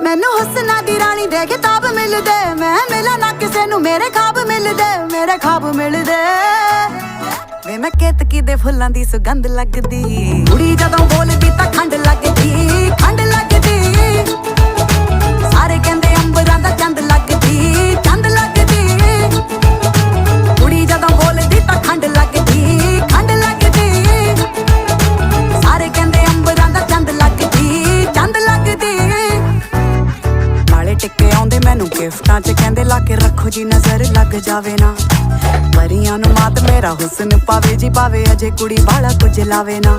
ਮੈਨੂੰ ਹੁਸਨਾ ਦੀ ਰਾਣੀ ਦੇ ਕਿਤਾਬ ਮਿਲਦੇ, ਮੈਂ ਮਿਲਾਂ ਨਾ ਕਿਸੇ ਨੂੰ ਮੇਰੇ ਖਾਬ ਮਿਲਦੇ, ਮੇਰੇ ਖਾਬ ਮਿਲਦੇ। ਵੇ ਮੈਂ ਕੇਤਕੀ ਦੇ ਫੁੱਲਾਂ ਦੀ ਸੁਗੰਧ ਲੱਗਦੀ, ਕੁੜੀ ਜਦੋਂ ਬੋਲਦੀ ਤਾਂ ਖੰਡ ਲੱਗਦੀ, ਖੰਡ ਲੱਗਦੀ। ਸਾਰੇ ਕਹਿੰਦੇ ਅੰਬਰਾਂ ਦਾ ਚੰਦ ਲੱਗਦੀ, ਚੰਦ ਲੱਗਦੀ। ਕੁੜੀ ਜਦੋਂ ਬੋਲਦੀ ਤਾਂ ਖੰਡ ਲੱਗਦੀ, ਖੰਡ ਲੱਗਦੀ। ਸਾਰੇ ਕਹਿੰਦੇ ਅੰਬਰਾਂ ਦਾ ਚੰਦ ਲੱਗਦੀ, ਚੰਦ ਲੱਗਦੀ। ਨਾਲੇ ਟਿੱਕੇ ਆਉਂਦੇ ਮੈਨੂੰ ਗਿਫਟਾਂ 'ਚ, ਕਹਿੰਦੇ ਲਾ ਕੇ ਰੱਖੋ ਜੀ ਨਜ਼ਰ ਲੱਗ ਜਾਵੇ ਨਾ। ਪਰੀਆਂ ਨੂੰ ਮਾਤ ਮੇਰਾ ਹੁਸਨ ਪਾਵੇ ਜੀ ਪਾਵੇ, ਅਜੇ ਕੁੜੀ ਵਾਲਾ ਕੁਝ ਲਾਵੇ ਨਾ।